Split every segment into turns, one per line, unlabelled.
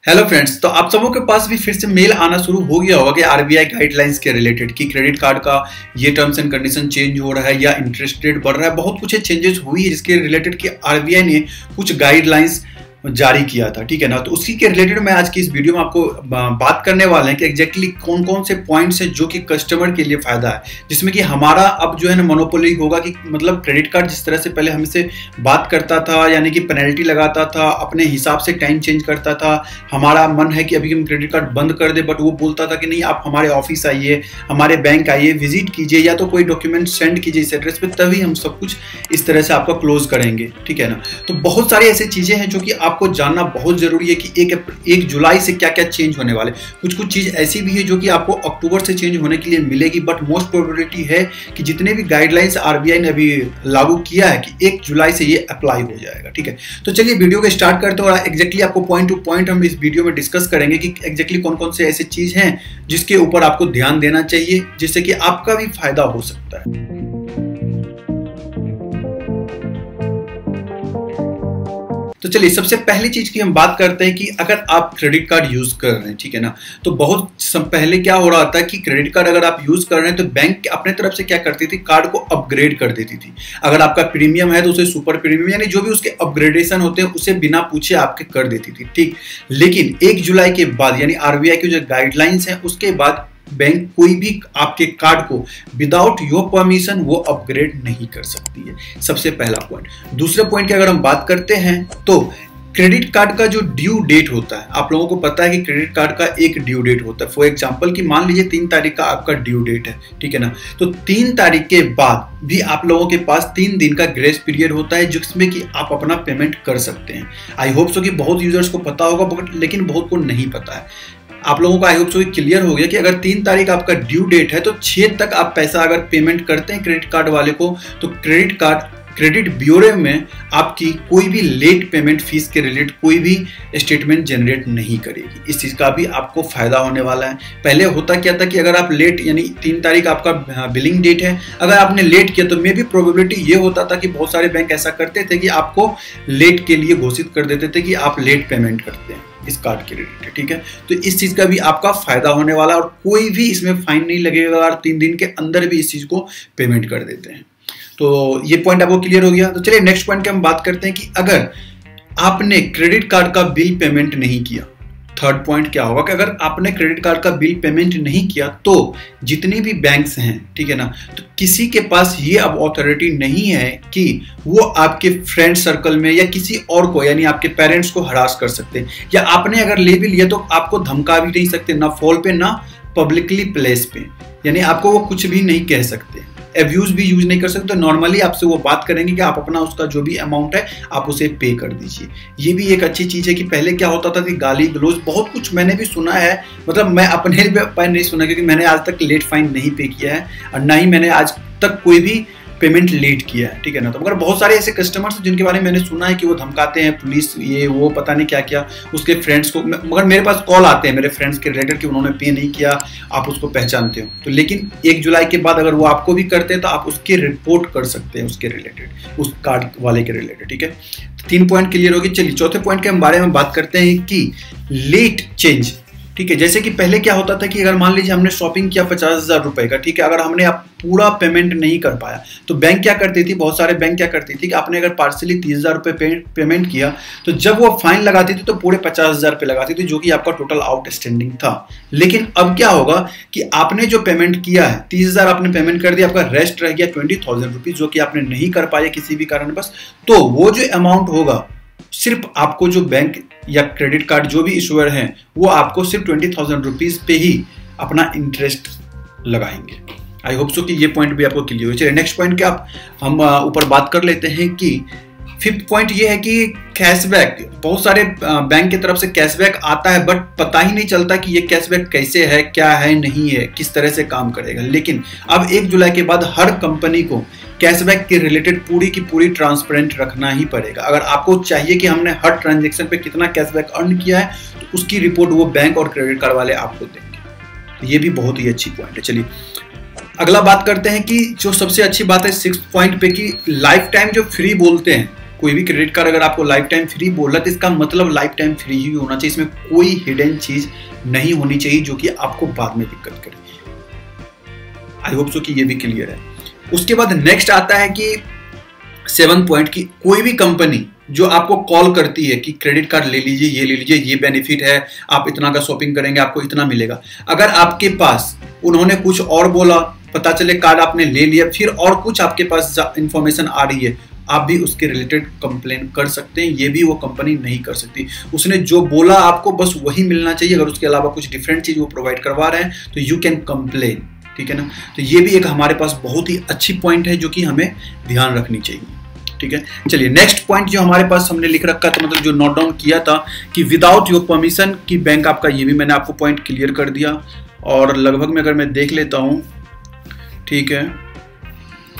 Hello friends, तो आप सबों के पास भी फिर से मेल आना शुरू हो गया होगा कि आरबीआई गाइडलाइंस के रिलेटेड कि क्रेडिट कार्ड का ये टर्म्स एंड कंडीशन चेंज हो रहा है या इंटरेस्ट रेट बढ़ रहा है। बहुत कुछ चेंजेस हुई है जिसके रिलेटेड कि आरबीआई ने कुछ गाइडलाइंस जारी किया था, ठीक है ना। तो उसी के रिलेटेड मैं आज की इस वीडियो में आपको बात करने वाले हैं कि एग्जैक्टली कौन कौन से पॉइंट्स हैं जो कि कस्टमर के लिए फायदा है, जिसमें कि हमारा अब जो है ना मोनोपोली होगा कि मतलब क्रेडिट कार्ड जिस तरह से पहले हमसे बात करता था, यानी कि पेनल्टी लगाता था, अपने हिसाब से टाइम चेंज करता था। हमारा मन है कि अभी हम क्रेडिट कार्ड बंद कर दे, बट वो बोलता था कि नहीं, आप हमारे ऑफिस आइए, हमारे बैंक आइए, विजिट कीजिए या तो कोई डॉक्यूमेंट सेंड कीजिए इस एड्रेस पे, तभी हम सब कुछ इस तरह से आपका क्लोज करेंगे, ठीक है ना। तो बहुत सारी ऐसी चीजें हैं जो कि आपको जानना बहुत जरूरी है कि 1 जुलाई से क्या क्या चेंज होने वाले। कुछ कुछ चीज ऐसी भी है जो कि आपको अक्टूबर से चेंज होने के लिए मिलेगी, बट मोस्ट प्रोबेबिलिटी है कि जितने भी गाइडलाइंस आरबीआई ने अभी लागू किया है कि 1 जुलाई से ये अप्लाई हो जाएगा, ठीक है। तो चलिए वीडियो को स्टार्ट करते हैं और एग्जैक्टली आपको पॉइंट टू पॉइंट हम इस वीडियो में डिस्कस करेंगे कि एग्जैक्टली कौन कौन से ऐसे चीज हैं जिसके ऊपर आपको ध्यान देना चाहिए, जिससे कि आपका भी फायदा हो सकता है। तो चलिए सबसे पहली चीज की हम बात करते हैं कि अगर आप क्रेडिट कार्ड यूज कर रहे हैं, ठीक है ना, तो बहुत पहले क्या हो रहा था कि क्रेडिट कार्ड अगर आप यूज कर रहे हैं तो बैंक अपने तरफ से क्या करती थी, कार्ड को अपग्रेड कर देती थी। अगर आपका प्रीमियम है तो उसे सुपर प्रीमियम यानी जो भी उसके अपग्रेडेशन होते हैं उसे बिना पूछे आपके कर देती थी, ठीक। लेकिन 1 जुलाई के बाद यानी आरबीआई की जो गाइडलाइंस है उसके बाद बैंक कोई भी आपके कार्ड को विदाउट योर परमिशन वो अपग्रेड नहीं कर सकती है। सबसे पहला पॉइंट। दूसरे पॉइंट की अगर हम बात करते हैं तो क्रेडिट कार्ड का जो ड्यू डेट होता है, आप लोगों को पता है कि क्रेडिट कार्ड का एक ड्यू डेट होता है। फॉर एग्जांपल कि मान लीजिए 3 तारीख का आपका ड्यू डेट है, ठीक है ना, तो 3 तारीख के बाद भी आप लोगों के पास 3 दिन का ग्रेस पीरियड होता है जिसमें कि आप अपना पेमेंट कर सकते हैं। आई होप सो कि बहुत यूजर्स को पता होगा, बट लेकिन बहुत को नहीं पता है। आप लोगों को आई होप सो क्लियर हो गया कि अगर 3 तारीख आपका ड्यू डेट है तो 6 तक आप पैसा अगर पेमेंट करते हैं क्रेडिट कार्ड वाले को, तो क्रेडिट ब्यूरो में आपकी कोई भी लेट पेमेंट फीस के रिलेटेड कोई भी स्टेटमेंट जनरेट नहीं करेगी। इस चीज़ का भी आपको फायदा होने वाला है। पहले होता क्या था कि अगर आप लेट यानी 3 तारीख आपका बिलिंग डेट है, अगर आपने लेट किया तो मे भी प्रोबेबिलिटी ये होता था कि बहुत सारे बैंक ऐसा करते थे कि आपको लेट के लिए घोषित कर देते थे कि आप लेट पेमेंट करते हैं इस कार्ड के रिलेटेड, ठीक है। तो इस चीज का भी आपका फायदा होने वाला है और कोई भी इसमें फाइन नहीं लगेगा अगर 3 दिन के अंदर भी इस चीज को पेमेंट कर देते हैं। तो ये पॉइंट आपको क्लियर हो गया। तो चलिए नेक्स्ट पॉइंट की हम बात करते हैं कि अगर आपने क्रेडिट कार्ड का बिल पेमेंट नहीं किया, थर्ड पॉइंट क्या होगा कि अगर आपने क्रेडिट कार्ड का बिल पेमेंट नहीं किया तो जितनी भी बैंक्स हैं, ठीक है ना, तो किसी के पास ये अब अथॉरिटी नहीं है कि वो आपके फ्रेंड सर्कल में या किसी और को यानी आपके पेरेंट्स को हरास कर सकते हैं, या आपने अगर ले भी लिया तो आपको धमका भी नहीं सकते, ना फोन पे ना पब्लिकली प्लेस पे, यानी आपको वो कुछ भी नहीं कह सकते, एब्यूज भी यूज नहीं कर सकते। तो नॉर्मली आपसे वो बात करेंगे कि आप अपना उसका जो भी अमाउंट है आप उसे पे कर दीजिए। ये भी एक अच्छी चीज है कि पहले क्या होता था कि गाली गलौज बहुत कुछ मैंने भी सुना है, मतलब मैं अपने पे नहीं सुना क्योंकि मैंने आज तक लेट फाइन नहीं पे किया है और ना ही मैंने आज तक कोई भी पेमेंट लेट किया है, ठीक है ना। तो मगर बहुत सारे ऐसे कस्टमर्स जिनके बारे में मैंने सुना है कि वो धमकाते हैं, पुलिस ये वो पता नहीं क्या क्या उसके फ्रेंड्स को, मगर मेरे पास कॉल आते हैं मेरे फ्रेंड्स के रिलेटेड कि उन्होंने पे नहीं किया, आप उसको पहचानते हो। तो लेकिन 1 जुलाई के बाद अगर वो आपको भी करते हैं तो आप उसकी रिपोर्ट कर सकते हैं उसके रिलेटेड, उस कार्ड वाले के रिलेटेड, ठीक है। 3 पॉइंट क्लियर होगी। चलिए चौथे पॉइंट के बारे में बात करते हैं कि लेट चेंज, ठीक है। जैसे कि पहले क्या होता था कि अगर मान लीजिए हमने शॉपिंग किया 50,000 रुपए का, ठीक है, अगर हमने आप पूरा पेमेंट नहीं कर पाया तो बैंक क्या करती थी, बहुत सारे बैंक क्या करती थी कि आपने अगर पार्सली 30,000 रुपए पेमेंट किया तो जब वो फाइन लगाती थी तो पूरे 50,000 रुपए लगाती थी, जो कि आपका टोटल आउटस्टैंडिंग था। लेकिन अब क्या होगा कि आपने जो पेमेंट किया है 30,000 आपने पेमेंट कर दिया, आपका रेस्ट रह गया 20,000 रुपीज जो कि आपने नहीं कर पाए किसी भी कारणवश, तो वो जो अमाउंट होगा सिर्फ आपको जो बैंक या क्रेडिट कार्ड जो भी इशूअर हैं वो आपको सिर्फ 20,000 रुपीज पे ही अपना इंटरेस्ट लगाएंगे। आई होप सो कि ये पॉइंट भी आपको क्लियर हो। चलिए नेक्स्ट पॉइंट के हम ऊपर बात कर लेते हैं कि 5th पॉइंट ये है कि कैशबैक। बहुत सारे बैंक की तरफ से कैशबैक आता है बट पता ही नहीं चलता कि ये कैशबैक कैसे है, क्या है, नहीं है, किस तरह से काम करेगा। लेकिन अब 1 जुलाई के बाद हर कंपनी को कैशबैक के रिलेटेड पूरी की पूरी ट्रांसपेरेंट रखना ही पड़ेगा। अगर आपको चाहिए कि हमने हर ट्रांजेक्शन पे कितना कैशबैक अर्न किया है तो उसकी रिपोर्ट वो बैंक और क्रेडिट कार्ड वाले आपको देंगे। ये भी बहुत ही अच्छी पॉइंट है। चलिए अगला बात करते हैं कि जो सबसे अच्छी बात है 6th पॉइंट पे कि लाइफ टाइम जो फ्री बोलते हैं कोई भी क्रेडिट कार्ड अगर आपको लाइफ टाइम फ्री बोल रहा है तो इसका मतलब लाइफ टाइम फ्री ही होना चाहिए, इसमें कोई हिडन चीज नहीं होनी चाहिए जो कि आपको बाद में दिक्कत करे। आई होप सो कि ये भी क्लियर है। उसके बाद नेक्स्ट आता है कि 7 पॉइंट की कोई भी कंपनी जो आपको कॉल करती है कि क्रेडिट कार्ड ले लीजिए, ये ले लीजिए, ये बेनिफिट है, आप इतना का शॉपिंग करेंगे आपको इतना मिलेगा। अगर आपके पास उन्होंने कुछ और बोला, पता चले कार्ड आपने ले लिया, फिर और कुछ आपके पास इंफॉर्मेशन आ रही है, आप भी उसके रिलेटेड कंप्लेन कर सकते हैं। ये भी वो कंपनी नहीं कर सकती। उसने जो बोला आपको बस वही मिलना चाहिए। अगर उसके अलावा कुछ डिफरेंट चीज वो प्रोवाइड करवा रहे हैं तो यू कैन कंप्लेन, ठीक है ना। तो ये भी एक हमारे पास बहुत ही अच्छी पॉइंट है जो कि हमें ध्यान रखनी चाहिए, ठीक है। चलिए नेक्स्ट पॉइंट जो हमारे पास हमने लिख रखा था, मतलब जो नोट डाउन किया था कि विदाउट योर परमिशन की बैंक आपका, ये भी मैंने आपको पॉइंट क्लियर कर दिया। और लगभग में अगर मैं देख लेता हूं, ठीक है,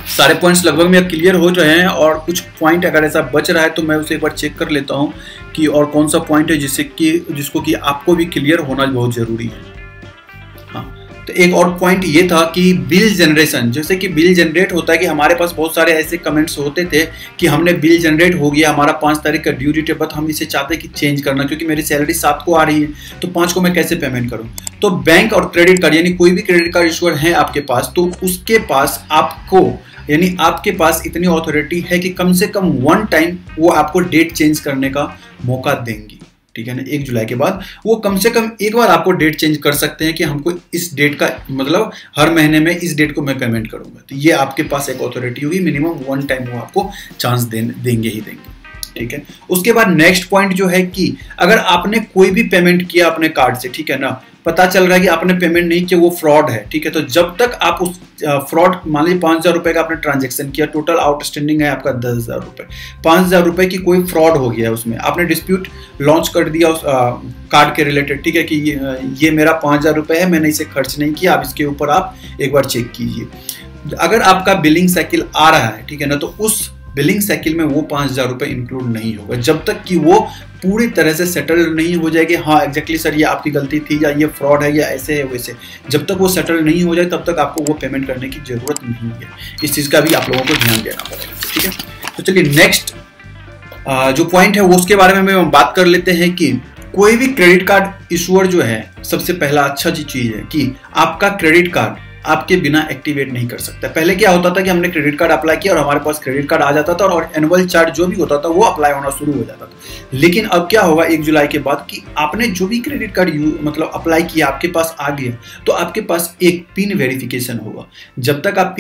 सारे पॉइंट्स लगभग में क्लियर हो रहे हैं। और कुछ पॉइंट अगर ऐसा बच रहा है तो मैं उसे एक बार चेक कर लेता हूं कि और कौन सा पॉइंट है जिसको कि आपको भी क्लियर होना बहुत जरूरी है। हाँ, तो एक और पॉइंट ये था कि बिल जनरेशन, जैसे कि बिल जनरेट होता है कि हमारे पास बहुत सारे ऐसे कमेंट्स होते थे कि हमने बिल जनरेट हो गया, हमारा 5 तारीख का ड्यू डेट है, बट हम इसे चाहते हैं कि चेंज करना, क्योंकि मेरी सैलरी 7 को आ रही है तो 5 को मैं कैसे पेमेंट करूं। तो बैंक और क्रेडिट कार्ड, यानी कोई भी क्रेडिट कार्ड इशूअर है आपके पास, तो उसके पास आपको, यानी आपके पास इतनी अथॉरिटी है कि कम से कम 1 टाइम वो आपको डेट चेंज करने का मौका देंगी, ठीक है ना। 1 जुलाई के बाद वो कम से कम एक बार आपको डेट चेंज कर सकते हैं कि हमको इस डेट का, मतलब हर महीने में इस डेट को मैं पेमेंट करूंगा। तो ये आपके पास एक अथॉरिटी होगी, मिनिमम 1 टाइम वो आपको चांस देंगे ही देंगे, ठीक है। उसके बाद नेक्स्ट पॉइंट जो है कि अगर आपने कोई भी पेमेंट किया अपने कार्ड से, ठीक है ना, पता चल रहा है कि आपने पेमेंट नहीं किया, वो फ्रॉड है, ठीक है। तो जब तक आप उस फ्रॉड, मान लीजिए 5,000 रुपए का आपने ट्रांजेक्शन किया, टोटल आउटस्टैंडिंग है आपका 10,000 रुपए, 5,000 रुपए की कोई फ्रॉड हो गया, उसमें आपने डिस्प्यूट लॉन्च कर दिया उस कार्ड के रिलेटेड, ठीक है, कि ये मेरा 5,000 रुपए है, मैंने इसे खर्च नहीं किया, आप इसके ऊपर आप एक बार चेक कीजिए। अगर आपका बिलिंग साइकिल आ रहा है, ठीक है ना, तो उस बिलिंग साइकिल में वो 5,000 रुपए इंक्लूड नहीं होगा जब तक कि वो पूरी तरह से सेटल नहीं हो जाएगी। हाँ एग्जैक्टली सर, ये आपकी गलती थी, या ये फ्रॉड है, या ऐसे है वैसे, जब तक वो सेटल नहीं हो जाए तब तक आपको वो पेमेंट करने की जरूरत नहीं है। इस चीज का भी आप लोगों को ध्यान देना पड़ेगा, ठीक है। तो चलिए नेक्स्ट जो पॉइंट है वो उसके बारे में हम बात कर लेते हैं कि कोई भी क्रेडिट कार्ड इशूअर जो है, सबसे पहला अच्छा चीज है कि आपका क्रेडिट कार्ड आपके बिना एक्टिवेट नहीं कर सकता। पहले क्या होता था कि हमने क्रेडिट कार्ड अप्लाई किया और हमारे पास क्रेडिट कार्ड आ जाता था और एनुअल चार्ज जो भी होता था वो अप्लाई होना शुरू हो जाता था। लेकिन अब क्या होगा 1 जुलाई के बाद कि आपने जो भी क्रेडिट कार्ड मतलब अप्लाई किया, आपके पास आ गया, तो आपके पास एक पिन वेरिफिकेशन होगा। जब तक आप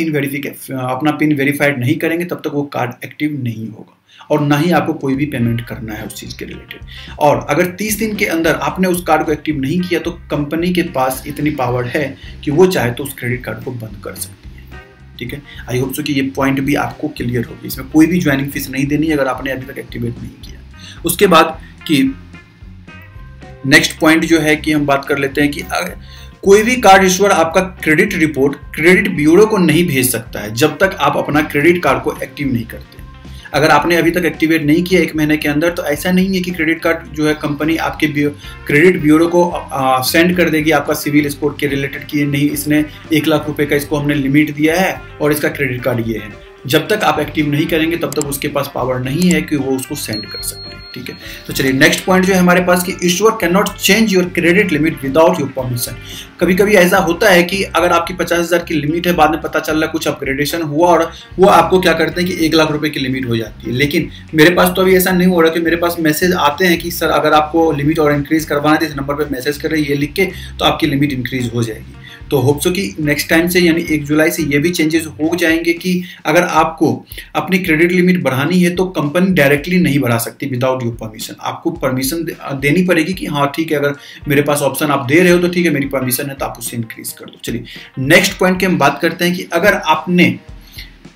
अपना पिन वेरीफाइड नहीं करेंगे तब तक वो कार्ड एक्टिव नहीं होगा और ना ही आपको कोई भी पेमेंट करना है उस चीज के रिलेटेड। और अगर 30 दिन के अंदर आपने उस कार्ड को एक्टिव नहीं किया तो कंपनी के पास इतनी पावर है कि वो चाहे तो उस क्रेडिट कार्ड को बंद कर सकती है, ठीक है। आई होप सो कि ये पॉइंट भी आपको क्लियर होगी। इसमें कोई भी ज्वाइनिंग फीस नहीं देनी अगर आपने अभी तक एक्टिवेट नहीं किया। उसके बाद कि नेक्स्ट पॉइंट जो है कि हम बात कर लेते हैं कि कोई भी कार्ड इशूअर आपका क्रेडिट रिपोर्ट क्रेडिट ब्यूरो को नहीं भेज सकता है जब तक आप अपना क्रेडिट कार्ड को एक्टिव नहीं करते। अगर आपने अभी तक एक्टिवेट नहीं किया 1 महीने के अंदर, तो ऐसा नहीं है कि क्रेडिट कार्ड जो है कंपनी आपके क्रेडिट ब्यूरो को सेंड कर देगी आपका सिविल स्कोर के रिलेटेड कि नहीं, इसने 1 लाख रुपए का इसको हमने लिमिट दिया है और इसका क्रेडिट कार्ड ये है। जब तक आप एक्टिव नहीं करेंगे तब तक उसके पास पावर नहीं है कि वो उसको सेंड कर सकते हैं, ठीक है। तो चलिए नेक्स्ट पॉइंट जो है हमारे पास कि issuer can not change your credit limit without your permission. कभी कभी ऐसा होता है कि अगर आपकी 50,000 की लिमिट है, बाद में पता चल रहा है कुछ अपग्रेडेशन हुआ और वो आपको क्या करते हैं कि 1 लाख रुपए की लिमिट हो जाती है। लेकिन मेरे पास तो अभी ऐसा नहीं हो रहा कि मेरे पास मैसेज आते हैं कि सर अगर आपको लिमिट और इंक्रीज करवाना है तो इस नंबर पर मैसेज करें, ये लिख के तो आपकी लिमिट इंक्रीज हो जाएगी। तो होप सो कि नेक्स्ट टाइम से यानी 1 जुलाई से ये भी चेंजेस हो जाएंगे कि अगर आपको अपनी क्रेडिट लिमिट बढ़ानी है तो कंपनी डायरेक्टली नहीं बढ़ा सकती विदाउट योर परमिशन। आपको परमिशन देनी पड़ेगी कि हाँ ठीक है, अगर मेरे पास ऑप्शन आप दे रहे हो तो ठीक है, मेरी परमिशन है तो आप उसे इंक्रीज कर दो। चलिए नेक्स्ट पॉइंट की हम बात करते हैं कि अगर आपने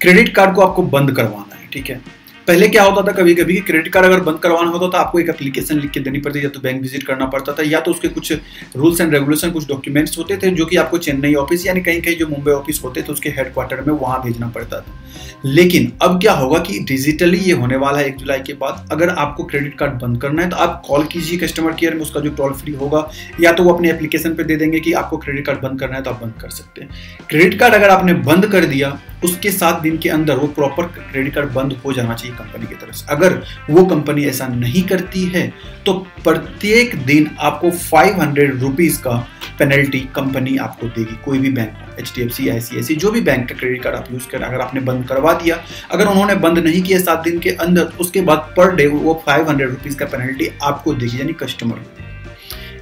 क्रेडिट कार्ड को आपको बंद करवाना है, ठीक है। पहले क्या होता था कभी कभी क्रेडिट कार्ड अगर बंद करवाना होता था आपको एक एप्लीकेशन लिख के देनी पड़ती थी, या तो बैंक विजिट करना पड़ता था, या तो उसके कुछ रूल्स एंड रेगुलेशन, कुछ डॉक्यूमेंट्स होते थे जो कि आपको चेन्नई ऑफिस यानी कहीं कहीं जो मुंबई ऑफिस होते थे उसके हेडक्वार्टर में वहां भेजना पड़ता था। लेकिन अब क्या होगा कि डिजिटली ये होने वाला है 1 जुलाई के बाद। अगर आपको क्रेडिट कार्ड बंद करना है तो आप कॉल कीजिए कस्टमर केयर में, उसका जो टोल फ्री होगा, या तो वो अपने एप्लीकेशन पे दे देंगे कि आपको क्रेडिट कार्ड बंद करना है तो आप बंद कर सकते हैं। क्रेडिट कार्ड अगर आपने बंद कर दिया उसके 7 दिन के अंदर वो प्रॉपर क्रेडिट कार्ड बंद हो जाना चाहिए कंपनी की तरफ से। अगर वो कंपनी ऐसा नहीं करती है तो प्रत्येक दिन आपको 500 रुपीज़ का पेनल्टी कंपनी आपको देगी। कोई भी बैंक, HDFC, ICICI, जो भी बैंक का क्रेडिट कार्ड आप यूज़ करें, अगर आपने बंद करवा दिया, अगर उन्होंने बंद नहीं किया 7 दिन के अंदर, उसके बाद पर डे वो 500 रुपीज़ का पेनल्टी आपको देगी, यानी कस्टमर को।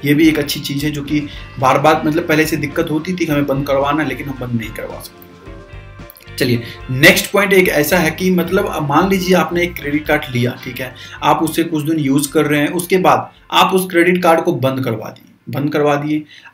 ये भी एक अच्छी चीज़ है जो कि बार बार मतलब पहले से दिक्कत होती थी हमें बंद करवाना, लेकिन हम बंद नहीं करवा सकते। चलिए नेक्स्ट पॉइंट एक ऐसा है कि मतलब मान लीजिए आपने एक क्रेडिट कार्ड लिया, ठीक है, आप उससे कुछ दिन यूज कर रहे हैं, उसके बाद आप उस क्रेडिट कार्ड को बंद करवा दिए।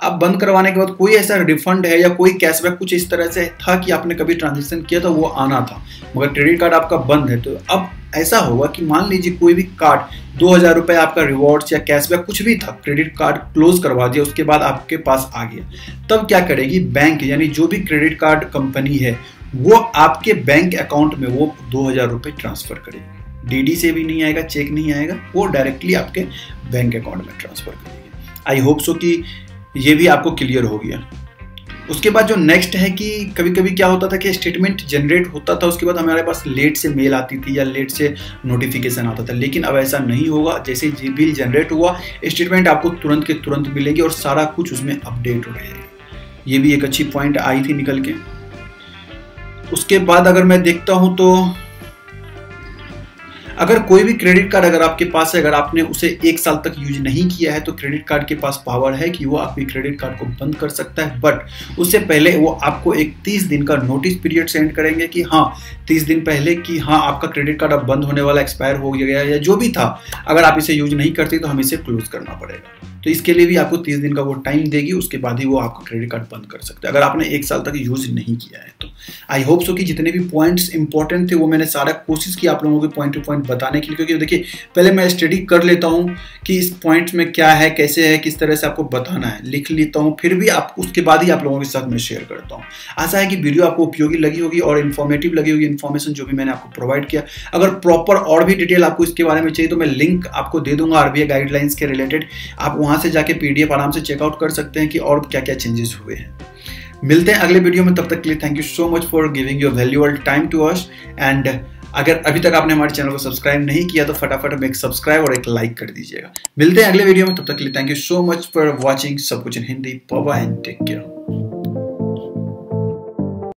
अब बंद करवाने के बाद कोई ऐसा रिफंड है या कोई कैशबैक कुछ इस तरह से था कि आपने कभी ट्रांजेक्शन किया था, वो आना था, मगर क्रेडिट कार्ड आपका बंद है। तो अब ऐसा होगा कि मान लीजिए कोई भी कार्ड 2000 रुपये आपका रिवॉर्ड्स या कैशबैक कुछ भी था, क्रेडिट कार्ड क्लोज करवा दिया, उसके बाद आपके पास आ गया, तब क्या करेगी बैंक, यानी जो भी क्रेडिट कार्ड कंपनी है, वो आपके बैंक अकाउंट में वो 2000 रुपये ट्रांसफर करेगी। डीडी से भी नहीं आएगा, चेक नहीं आएगा, वो डायरेक्टली आपके बैंक अकाउंट में ट्रांसफर करेगी। आई होप सो कि ये भी आपको क्लियर हो गया। उसके बाद जो नेक्स्ट है कि कभी कभी क्या होता था कि स्टेटमेंट जनरेट होता था, उसके बाद हमारे पास लेट से मेल आती थी या लेट से नोटिफिकेशन आता था, लेकिन अब ऐसा नहीं होगा। जैसे ही बिल जनरेट हुआ, स्टेटमेंट आपको तुरंत के तुरंत मिलेगी और सारा कुछ उसमें अपडेट हो रहेगा। ये भी एक अच्छी पॉइंट आई थी निकल के। उसके बाद अगर मैं देखता हूं तो अगर कोई भी क्रेडिट कार्ड अगर आपके पास है, अगर आपने उसे 1 साल तक यूज नहीं किया है, तो क्रेडिट कार्ड के पास पावर है कि वो आपके क्रेडिट कार्ड को बंद कर सकता है। बट उससे पहले वो आपको एक 30 दिन का नोटिस पीरियड सेंड करेंगे कि हाँ 30 दिन पहले कि हाँ आपका क्रेडिट कार्ड अब बंद होने वाला, एक्सपायर हो गया या जो भी था, अगर आप इसे यूज नहीं करते तो हमें इसे क्लोज करना पड़ेगा। तो इसके लिए भी आपको 30 दिन का वो टाइम देगी, उसके बाद ही वो आपका क्रेडिट कार्ड बंद कर सकते हैं अगर आपने 1 साल तक यूज नहीं किया है तो। आई होप सो कि जितने भी पॉइंट्स इंपॉर्टेंट थे वो मैंने सारा कोशिश की आप लोगों के पॉइंट टू पॉइंट बताने के लिए, क्योंकि देखिए पहले मैं स्टडी कर लेता हूँ कि इस पॉइंट्स में क्या है, कैसे है, किस तरह से आपको बताना है, लिख लेता हूँ, फिर भी आप उसके बाद ही आप लोगों के साथ मैं शेयर करता हूँ। आशा है कि वीडियो आपको उपयोगी लगी होगी और इन्फॉर्मेटिव लगी होगी, इन्फॉर्मेशन जो भी मैंने आपको प्रोवाइड किया। अगर प्रॉपर और भी डिटेल आपको इसके बारे में चाहिए तो मैं लिंक आपको दे दूंगा RBI गाइडलाइंस के रिलेटेड, आप वहां से जाके PDF आराम से चेकआउट कर सकते हैं कि और क्या क्या चेंजेस हुए हैं। मिलते हैं अगले वीडियो में, तब तक के लिए thank you so much for giving your valuable time to us. And अगर अभी तक आपने हमारे चैनल को सब्सक्राइब नहीं किया तो फटाफट एक सब्सक्राइब और एक लाइक कर दीजिएगा। मिलते हैं अगले वीडियो में, तब तक के लिए thank you so much for watching सब कुछ in Hindi. Bye bye and take care.